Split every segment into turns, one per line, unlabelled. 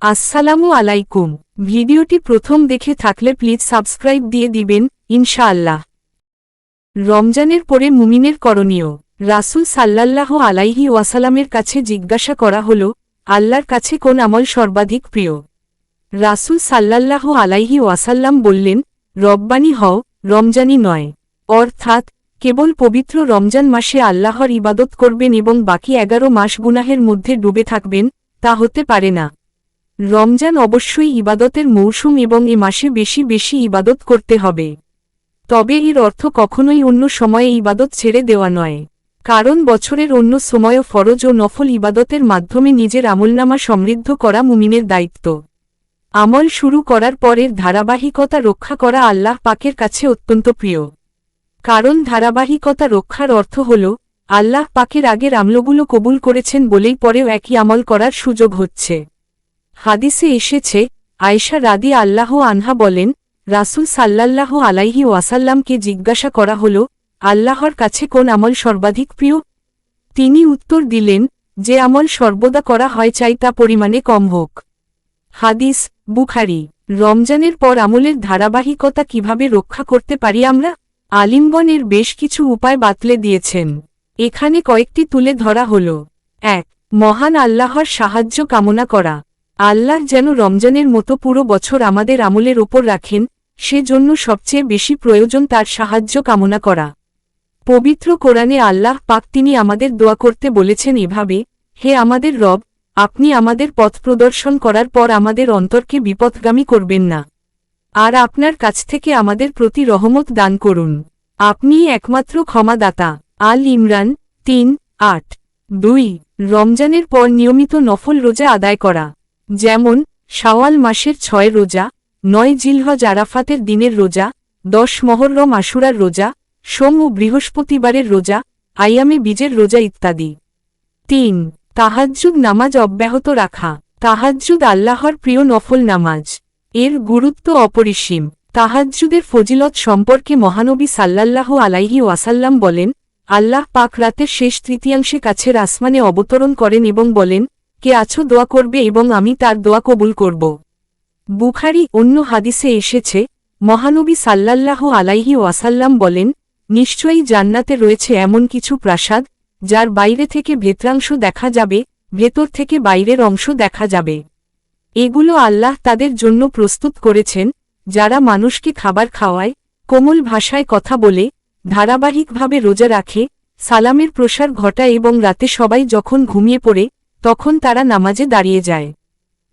আসসালামু আলাইকুম। ভিডিওটি প্রথম দেখে থাকলে প্লিজ সাবস্ক্রাইব দিয়ে দিবেন ইনশাআল্লাহ। রমজানের পরে মুমিনের করণীয়। রাসূল সাল্লাল্লাহু আলাইহি ওয়াসাল্লামের কাছে জিজ্ঞাসা করা হল, আল্লাহর কাছে কোন আমল সর্বাধিক প্রিয়? রাসূল সাল্লাল্লাহু আলাইহি ওয়াসাল্লাম বললেন, রব্বানী হও, রমজানি নয়। অর্থাৎ কেবল পবিত্র রমজান মাসে আল্লাহর ইবাদত করবেন এবং বাকি 11 মাস গুনাহের মধ্যে ডুবে থাকবেন, তা হতে পারে না। রমজান অবশ্যই ইবাদতের মৌসুম এবং এ মাসে বেশি বেশি ইবাদত করতে হবে। তবে এর অর্থ কখনোই অন্য সময়ে ইবাদত ছেড়ে দেওয়া নয়, কারণ বছরের অন্য সময়ও ফরজ ও নফল ইবাদতের মাধ্যমে নিজের আমলনামা সমৃদ্ধ করা মুমিনের দায়িত্ব। আমল শুরু করার পরের ধারাবাহিকতা রক্ষা করা আল্লাহ পাকের কাছে অত্যন্ত প্রিয়, কারণ ধারাবাহিকতা রক্ষার অর্থ হল আল্লাহ পাকের আগের আমলগুলো কবুল করেছেন বলেই পরেও একই আমল করার সুযোগ হচ্ছে। হাদিসে এসেছে, আয়েশা রাদিয়াল্লাহু আনহা বলেন, রাসূল সাল্লাল্লাহু আলাইহি ওয়াসাল্লামকে জিজ্ঞাসা করা হল, আল্লাহর কাছে কোন আমল সর্বাধিক প্রিয়? তিনি উত্তর দিলেন, যে আমল সর্বদা করা হয় চাই তা পরিমাণে কম হোক। হাদিস, বুখারী। রমজানের পর আমলের ধারাবাহিকতা কিভাবে রক্ষা করতে পারি আমরা? আলিমগণ এর বেশ কিছু উপায় বাতলে দিয়েছেন, এখানে কয়েকটি তুলে ধরা হল। ১. মহান আল্লাহর সাহায্য কামনা করা। আল্লাহ যেন রমজানের মতো পুরো বছর আমাদের আমলের ওপর রাখেন, সেজন্য সবচেয়ে বেশি প্রয়োজন তার সাহায্য কামনা করা। পবিত্র কোরআনে আল্লাহ পাক তিনি আমাদের দোয়া করতে বলেছেন এভাবে, হে আমাদের রব, আপনি আমাদের পথ প্রদর্শন করার পর আমাদের অন্তরকে বিপথগামী করবেন না, আর আপনার কাছ থেকে আমাদের প্রতি রহমত দান করুন, আপনিই একমাত্র ক্ষমাদাতা। আল ইমরান ৩:৮। ২. রমজানের পর নিয়মিত নফল রোজা আদায় করা, যেমন শাওয়াল মাসের ৬ রোজা, ৯ জিলহজ আরাফাতের দিনের রোজা, ১০ মহররম আশুরার রোজা, সোম ও বৃহস্পতিবারের রোজা, আইয়ামে বীজের রোজা ইত্যাদি। ৩. তাহাজ্জুদ নামাজ অব্যাহত রাখা। তাহাজ্জুদ আল্লাহর প্রিয় নফল নামাজ, এর গুরুত্ব অপরিসীম। তাহাজ্জুদের ফজিলত সম্পর্কে মহানবী সাল্লাল্লাহু আলাইহি ওয়াসাল্লাম বলেন, আল্লাহ পাক রাতের শেষ তৃতীয়াংশে কাছের আসমানে অবতরণ করেন এবং বলেন, কে আছো দোয়া করবে এবং আমি তার দোয়া কবুল করব। বুখারী। অন্য হাদিসে এসেছে, মহানবী সাল্লাল্লাহু আলাইহি ওয়াসাল্লাম বলেন, নিশ্চয়ই জান্নাতে রয়েছে এমন কিছু প্রাসাদ, যার বাইরে থেকে ভেতরাংশ দেখা যাবে, ভেতর থেকে বাইরের অংশ দেখা যাবে। এগুলো আল্লাহ তাদের জন্য প্রস্তুত করেছেন, যারা মানুষকে খাবার খাওয়ায়, কোমল ভাষায় কথা বলে, ধারাবাহিকভাবে রোজা রাখে, সালামের প্রসার ঘটায় এবং রাতে সবাই যখন ঘুমিয়ে পড়ে তখন তারা নামাজে দাঁড়িয়ে যায়।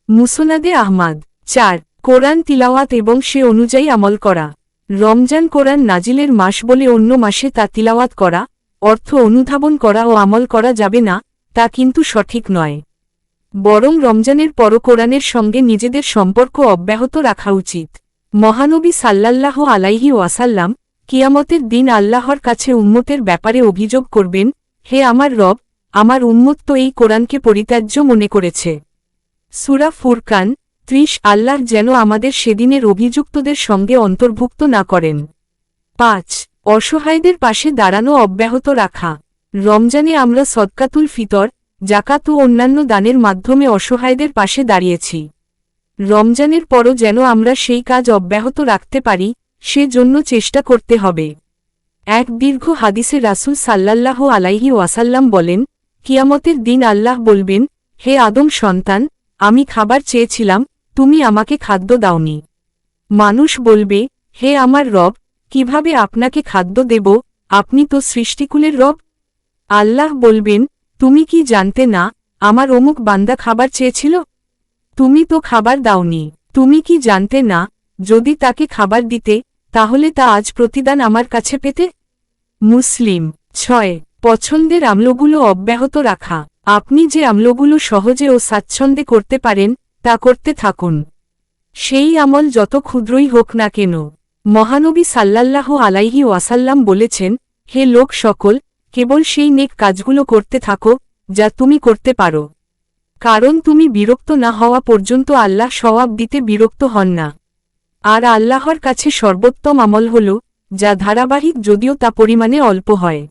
মুসনাদে আহমাদ। ৪. কোরআন তিলাওয়াত এবং সে অনুযায়ী আমল করা। রমজান কোরআন নাজিলের মাস বলে অন্য মাসে তা তিলাওয়াত করা, অর্থ অনুধাবন করা ও আমল করা যাবে না, তা কিন্তু সঠিক নয়। বরং রমজানের পরও কোরআনের সঙ্গে নিজেদের সম্পর্ক অব্যাহত রাখা উচিত। মহানবী সাল্লাল্লাহু আলাইহি ওয়াসাল্লাম কিয়ামতের দিন আল্লাহর কাছে উম্মতের ব্যাপারে অভিযোগ করবেন, হে আমার রব, আমার উম্মত তো এই কোরআনকে পরিত্যাজ্য মনে করেছে। সূরা ফুরকান ৩০। আল্লাহ যেন আমাদের সেদিনের অভিযুক্তদের সঙ্গে অন্তর্ভুক্ত না করেন। ৫. অসহায়দের পাশে দাঁড়ানো অব্যাহত রাখা। রমজানে আমরা সদকাতুল ফিতর, জাকাত ও অন্যান্য দানের মাধ্যমে অসহায়দের পাশে দাঁড়িয়েছি। রমজানের পরও যেন আমরা সেই কাজ অব্যাহত রাখতে পারি, সে জন্য চেষ্টা করতে হবে। এক দীর্ঘ হাদিসে রাসূল সাল্লাল্লাহু আলাইহি ওয়াসাল্লাম বলেন, কিয়ামতের দিন আল্লাহ বলবেন, হে আদম সন্তান, আমি খাবার চেয়েছিলাম, তুমি আমাকে খাদ্য দাওনি। মানুষ বলবে, হে আমার রব, কিভাবে আপনাকে খাদ্য দেব, আপনি তো সৃষ্টিকুলের রব। আল্লাহ বলবেন, তুমি কি জানতে না, আমার অমুক বান্দা খাবার চেয়েছিল, তুমি তো খাবার দাওনি। তুমি কি জানতে না, যদি তাকে খাবার দিতে, তাহলে তা আজ প্রতিদান আমার কাছে পেতে। মুসলিম। ৬. পছন্দের আমলগুলো অব্যাহত রাখা। আপনি যে আমলগুলো সহজে ও স্বাচ্ছন্দ্যে করতে পারেন, তা করতে থাকুন, সেই আমল যত ক্ষুদ্রই হোক না কেন। মহানবী সাল্লাল্লাহু আলাইহি ওয়াসাল্লাম বলেছেন, হে লোক সকল, কেবল সেই নেক কাজগুলো করতে থাকো যা তুমি করতে পারো, কারণ তুমি বিরক্ত না হওয়া পর্যন্ত আল্লাহ সওয়াব দিতে বিরক্ত হন না। আর আল্লাহর কাছে সর্বোত্তম আমল হল, যা ধারাবাহিক যদিও তা পরিমাণে অল্প হয়।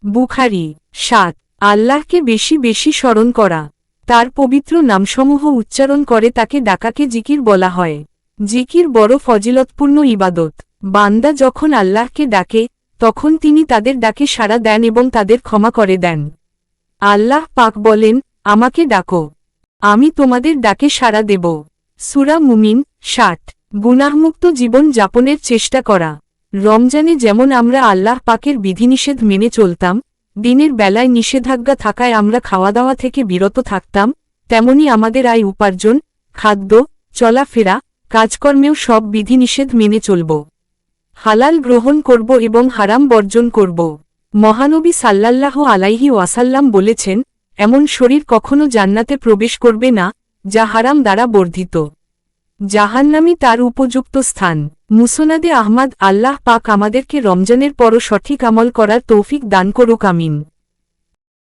বুখারী। ৭. আল্লাহকে বেশি বেশি স্মরণ করা। তার পবিত্র নামসমূহ উচ্চারণ করে তাকে ডাকাকে জিকির বলা হয়। জিকির বড় ফজিলতপূর্ণ ইবাদত। বান্দা যখন আল্লাহকে ডাকে তখন তিনি তাদের ডাকে সাড়া দেন এবং তাদের ক্ষমা করে দেন। আল্লাহ পাক বলেন, আমাকে ডাকো, আমি তোমাদের ডাকে সাড়া দেব। সূরা মুমিন 60। গুনাহমুক্ত জীবন যাপনের চেষ্টা করা। রমজানে যেমন আমরা আল্লাহ পাকের বিধিনিষেধ মেনে চলতাম, দিনের বেলায় নিষেধাজ্ঞা থাকায় আমরা খাওয়া দাওয়া থেকে বিরত থাকতাম, তেমনি আমাদের আয় উপার্জন, খাদ্য, চলাফেরা, কাজকর্মেও সব বিধিনিষেধ মেনে চলব। হালাল গ্রহণ করব এবং হারাম বর্জন করব। মহানবী সাল্লাল্লাহু আলাইহি ওয়াসাল্লাম বলেছেন, এমন শরীর কখনো জান্নাতে প্রবেশ করবে না যা হারাম দ্বারা বর্ধিত। জাহান্নামী তার উপযুক্ত স্থান। মুসনাদে আহমদ। আল্লাহ পাক আমাদেরকে রমজানের পরও সঠিক আমল করার তৌফিক দান করুক, আমিন।